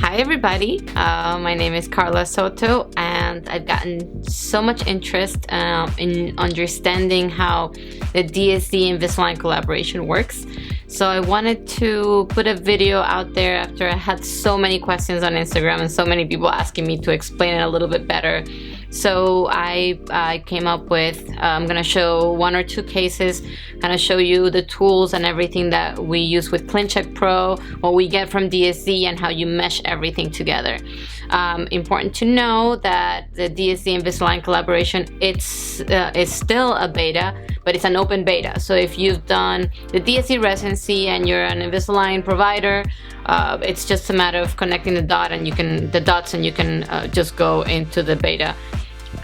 Hi everybody, my name is Carla Soto, and I've gotten so much interest in understanding how the DSD Invisalign collaboration works. So I wanted to put a video out there after I had so many questions on Instagram and so many people asking me to explain it a little bit better. So I came up with, I'm going to show one or two cases, kind of show you the tools and everything that we use with ClinCheck Pro, what we get from DSD, and how you mesh everything together. Important to know that the DSD Invisalign collaboration, it's still a beta, but it's an open beta. So if you've done the DSD residency and you're an Invisalign provider, it's just a matter of connecting the dots and you can just go into the beta.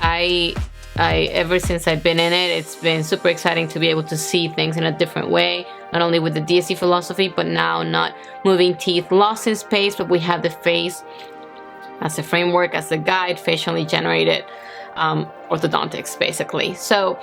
I ever since I've been in it, it's been super exciting to be able to see things in a different way, not only with the DSD philosophy, but now not moving teeth lost in space, but we have the face as a framework, as a guide, facially generated orthodontics, basically. So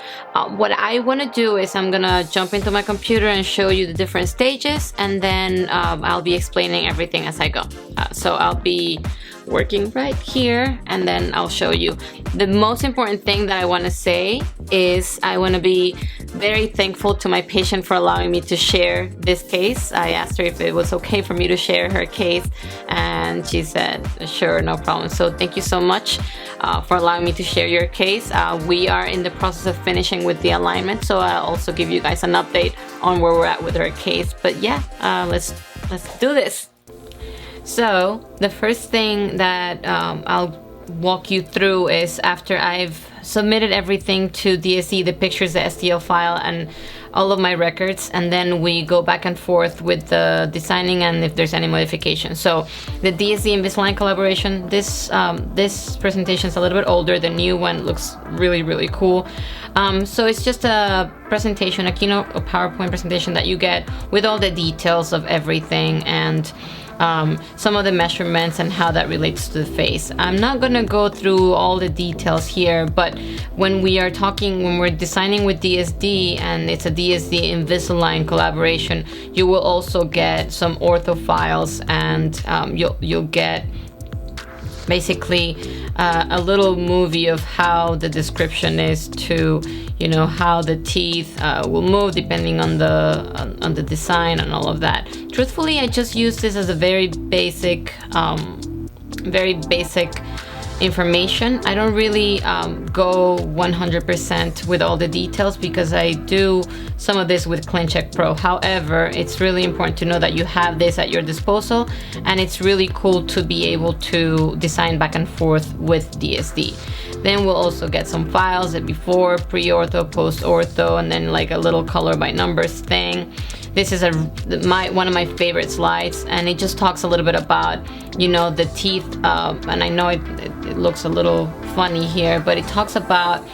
what I want to do is I'm gonna jump into my computer and show you the different stages, and then I'll be explaining everything as I go. So I'll be working right here, and then I'll show you. The most important thing that I want to say is I want to be very thankful to my patient for allowing me to share this case. I asked her if it was okay for me to share her case, and she said sure, no problem. So thank you so much for allowing me to share your case. We are in the process of finishing with the alignment, so I'll also give you guys an update on where we're at with her case. But yeah, let's do this. So the first thing that I'll walk you through is after I've submitted everything to DSD, the pictures, the STL file, and all of my records, and then we go back and forth with the designing and if there's any modification. So the DSD Invisalign collaboration, this presentation is a little bit older. The new one looks really cool. So it's just a presentation, a keynote, a PowerPoint presentation that you get with all the details of everything and some of the measurements and how that relates to the face. I'm not gonna go through all the details here, but when we're designing with DSD and it's a DSD Invisalign collaboration, you will also get some ortho files, and you'll get basically a little movie of how the description is to, how the teeth will move depending on the design and all of that. Truthfully, I just use this as a very basic information. I don't really go 100% with all the details because I do some of this with ClinCheck Pro. However, it's really important to know that you have this at your disposal, and it's really cool to be able to design back and forth with DSD. Then we'll also get some files, the before, pre-ortho, post-ortho, and then like a little color by numbers thing. This is one of my favorite slides, and it just talks a little bit about, the teeth, and I know it looks a little funny here, but it talks about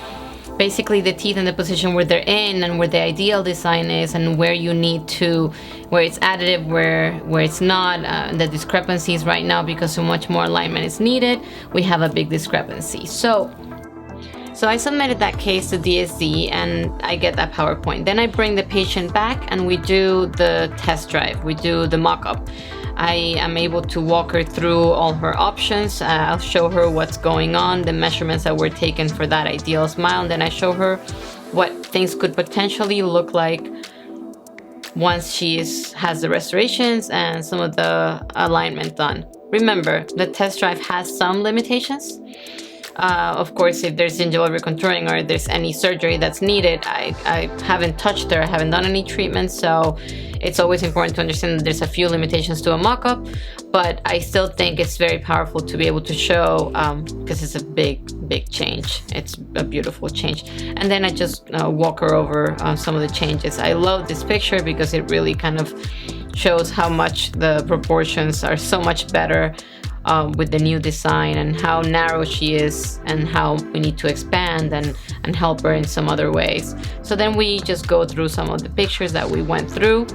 basically the teeth and the position where they're in and where the ideal design is, and where you need to, where it's additive, where it's not, the discrepancies right now, because so much more alignment is needed, we have a big discrepancy. So I submitted that case to DSD and I get that PowerPoint. Then I bring the patient back and we do the test drive. We do the mock-up. I am able to walk her through all her options. I'll show her what's going on, the measurements that were taken for that ideal smile, and then I show her what things could potentially look like once she has the restorations and some of the alignment done. Remember, the test drive has some limitations. Of course, if there's gingival recontouring or there's any surgery that's needed, I haven't touched her, I haven't done any treatment, so it's always important to understand that there's a few limitations to a mock-up, but I still think it's very powerful to be able to show, because it's a big change. It's a beautiful change. And then I just walk her over some of the changes. I love this picture because it really kind of shows how much the proportions are so much better with the new design, and how narrow she is, and how we need to expand and help her in some other ways. So then we just go through some of the pictures that we went through.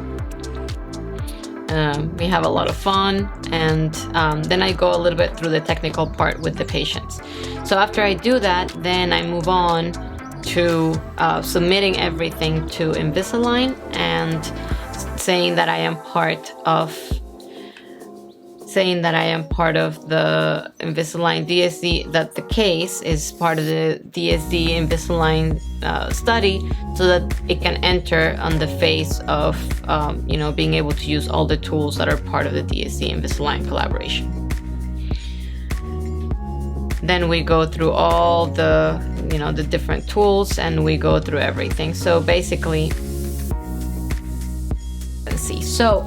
We have a lot of fun, and then I go a little bit through the technical part with the patients. So after I do that, then I move on to submitting everything to Invisalign and saying that I am part of saying that I am part of the Invisalign DSD, that the case is part of the DSD Invisalign study, so that it can enter on the face of, being able to use all the tools that are part of the DSD Invisalign collaboration. Then we go through all the, the different tools, and we go through everything. So basically, let's see. So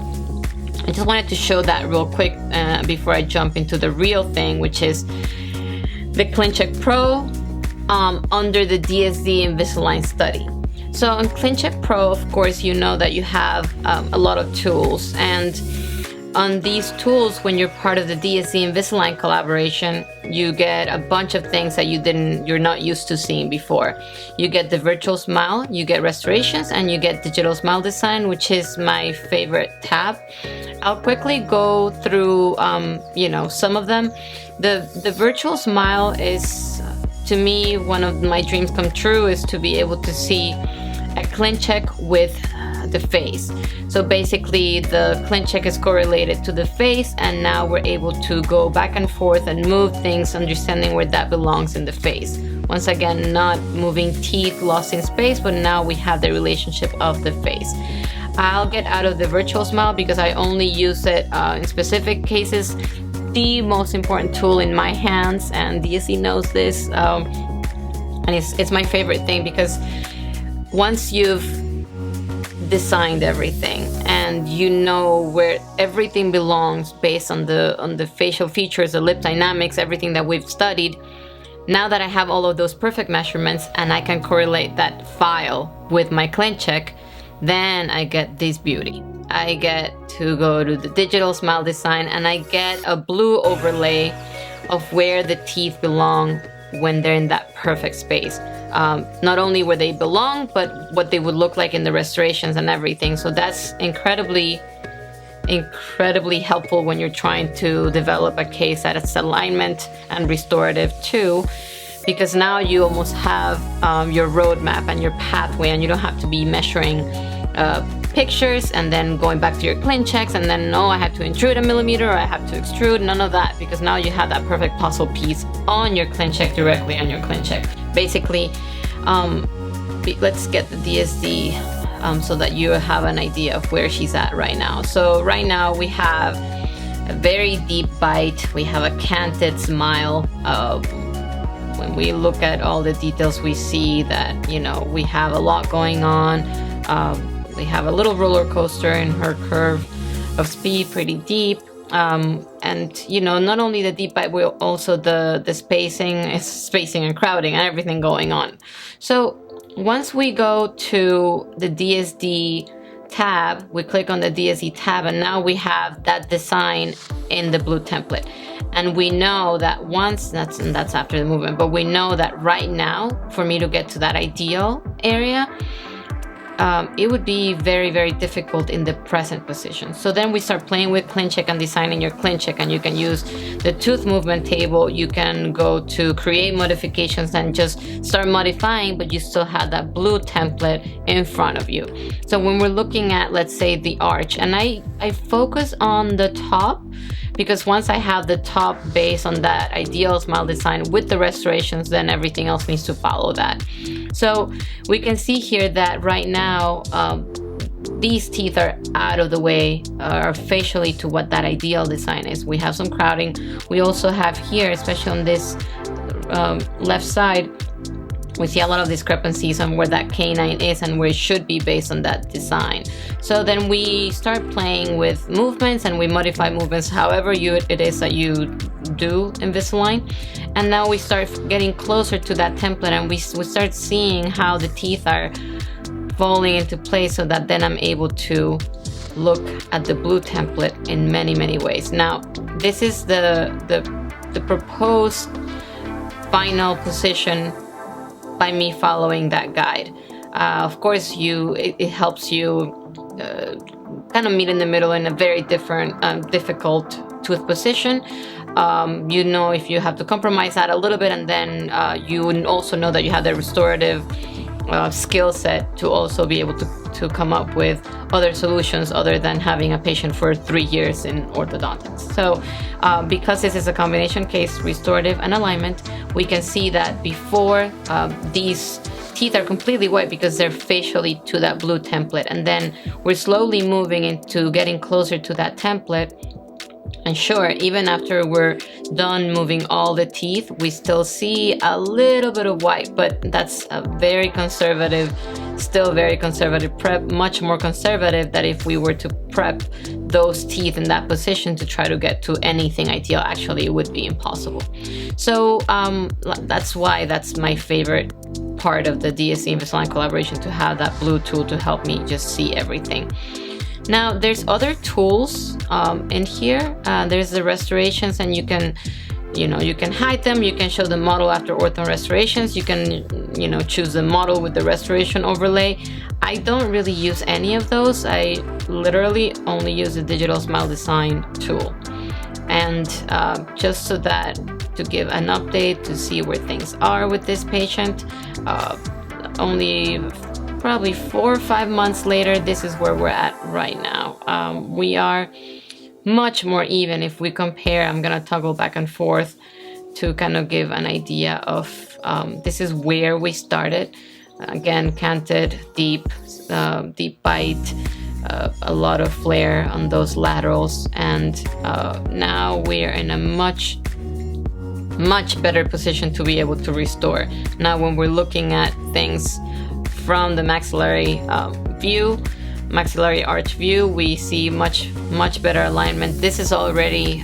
I just wanted to show that real quick before I jump into the real thing, which is the ClinCheck Pro under the DSD Invisalign study. So in ClinCheck Pro, of course, you know that you have a lot of tools, and on these tools, when you're part of the DSD Invisalign collaboration, you get a bunch of things that you're not used to seeing before. You get the virtual smile, you get restorations, and you get digital smile design, which is my favorite tab. I'll quickly go through, some of them. The virtual smile is, to me, one of my dreams come true, is to be able to see a ClinCheck with the face. So basically, the ClinCheck is correlated to the face, and now we're able to go back and forth and move things, understanding where that belongs in the face. Once again, not moving teeth lost in space, but now we have the relationship of the face. I'll get out of the virtual smile because I only use it in specific cases. The most important tool in my hands, and DSD knows this, and it's my favorite thing, because once you've designed everything and you know where everything belongs based on the facial features, the lip dynamics, everything that we've studied, now that I have all of those perfect measurements and I can correlate that file with my ClinCheck, then I get this beauty. I get to go to the digital smile design, and I get a blue overlay of where the teeth belong when they're in that perfect space. Not only where they belong, but what they would look like in the restorations and everything. So that's incredibly helpful when you're trying to develop a case that is alignment and restorative too, because now you almost have your roadmap and your pathway, and you don't have to be measuring pictures and then going back to your ClinChecks and then, I have to intrude a millimeter or I have to extrude. None of that, because now you have that perfect puzzle piece on your ClinCheck, directly on your ClinCheck. Basically, let's get the DSD so that you have an idea of where she's at right now. So right now we have a very deep bite. We have a canted smile. When we look at all the details, we see that, we have a lot going on. We have a little roller coaster in her curve of speed, pretty deep. And not only the deep bite, but also the spacing and crowding and everything going on. So once we go to the DSD tab, we click on the DSD tab, and now we have that design in the blue template. And we know that that's after the movement, but we know that right now, for me to get to that ideal area, it would be very, very difficult in the present position. So then we start playing with ClinCheck and designing your ClinCheck, and you can use the tooth movement table. You can go to create modifications and just start modifying, but you still have that blue template in front of you. So when we're looking at, let's say, the arch, and I focus on the top, because once I have the top based on that ideal smile design with the restorations, then everything else needs to follow that. So we can see here that right now, these teeth are out of the way, are facially to what that ideal design is. We have some crowding. We also have here, especially on this left side, we see a lot of discrepancies on where that canine is and where it should be based on that design. So then we start playing with movements, and we modify movements however it is that you do Invisalign. And now we start getting closer to that template, and we start seeing how the teeth are falling into place, so that then I'm able to look at the blue template in many, many ways. Now, this is the proposed final position by me following that guide. Of course, it helps you kind of meet in the middle in a very difficult tooth position. If you have to compromise that a little bit, and then you also know that you have the restorative skill set to also be able to come up with other solutions other than having a patient for 3 years in orthodontics. So because this is a combination case, restorative and alignment, we can see that before these teeth are completely white because they're facially to that blue template, and then we're slowly moving into getting closer to that template. And sure, even after we're done moving all the teeth, we still see a little bit of white, but that's a very conservative, still very conservative prep, much more conservative than if we were to prep those teeth in that position to try to get to anything ideal. Actually, it would be impossible. So that's why that's my favorite part of the DSD Invisalign collaboration, to have that blue tool to help me just see everything. Now there's other tools in here. There's the restorations, and you can hide them. You can show the model after ortho restorations. You can choose the model with the restoration overlay. I don't really use any of those. I literally only use the digital smile design tool. And just so that to give an update to see where things are with this patient, only probably 4 or 5 months later, this is where we're at right now. We are much more even if we compare. I'm gonna toggle back and forth to kind of give an idea of this is where we started. Again, canted, deep bite, a lot of flare on those laterals, and now we are in a much better position to be able to restore. Now when we're looking at things from the maxillary arch view, we see much better alignment. This is already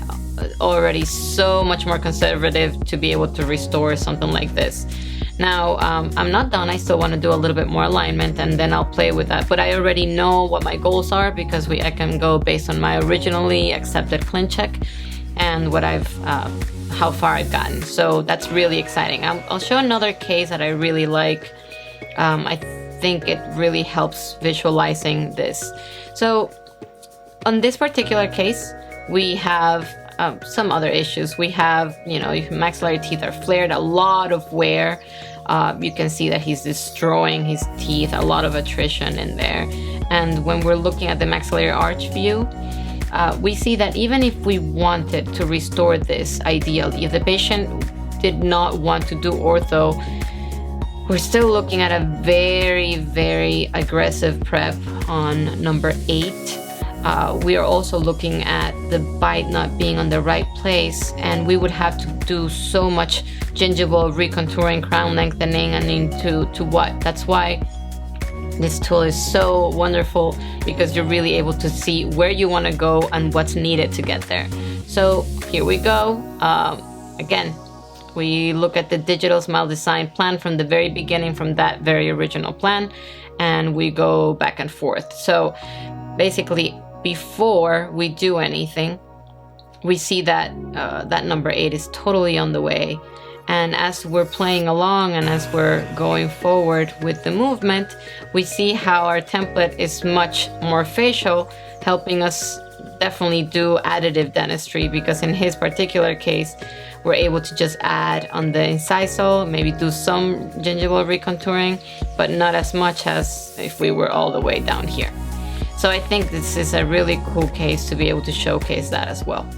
so much more conservative to be able to restore something like this. Now I'm not done. I still want to do a little bit more alignment, and then I'll play with that, but I already know what my goals are because I can go based on my originally accepted ClinCheck and what how far I've gotten. So that's really exciting. I'll show another case that I really like. I think it really helps visualizing this. So on this particular case, we have some other issues. We have, maxillary teeth are flared, a lot of wear. You can see that he's destroying his teeth, a lot of attrition in there. And when we're looking at the maxillary arch view, we see that even if we wanted to restore this ideally, if the patient did not want to do ortho, we're still looking at a very, very aggressive prep on number 8. We are also looking at the bite not being on the right place, and we would have to do so much gingival recontouring, crown lengthening, and into what? That's why this tool is so wonderful, because you're really able to see where you want to go and what's needed to get there. So here we go. Again, we look at the digital smile design plan from the very beginning, from that very original plan, and we go back and forth. So basically, before we do anything, we see that that number 8 is totally on the way. And as we're playing along and as we're going forward with the movement, we see how our template is much more facial, helping us definitely do additive dentistry, because in his particular case, we're able to just add on the incisal, maybe do some gingival recontouring, but not as much as if we were all the way down here. So I think this is a really cool case to be able to showcase that as well.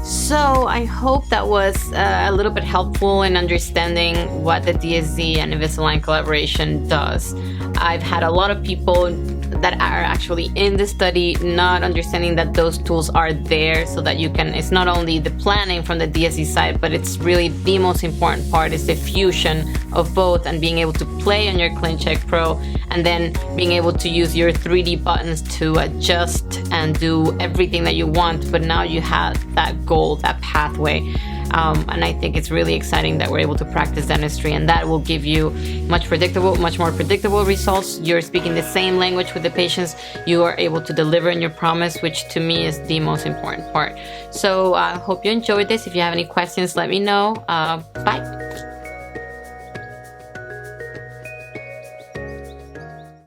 So I hope that was a little bit helpful in understanding what the DSD and Invisalign collaboration does. I've had a lot of people that are actually in the study not understanding that those tools are there, so that you can, it's not only the planning from the DSD side, but it's really the most important part is the fusion of both, and being able to play on your ClinCheck Pro, and then being able to use your 3D buttons to adjust and do everything that you want. But now you have that goal, that pathway. And I think it's really exciting that we're able to practice dentistry, and that will give you much more predictable results. You're speaking the same language with the patients. You are able to deliver on your promise, which to me is the most important part. So I hope you enjoyed this. If you have any questions, let me know. Bye.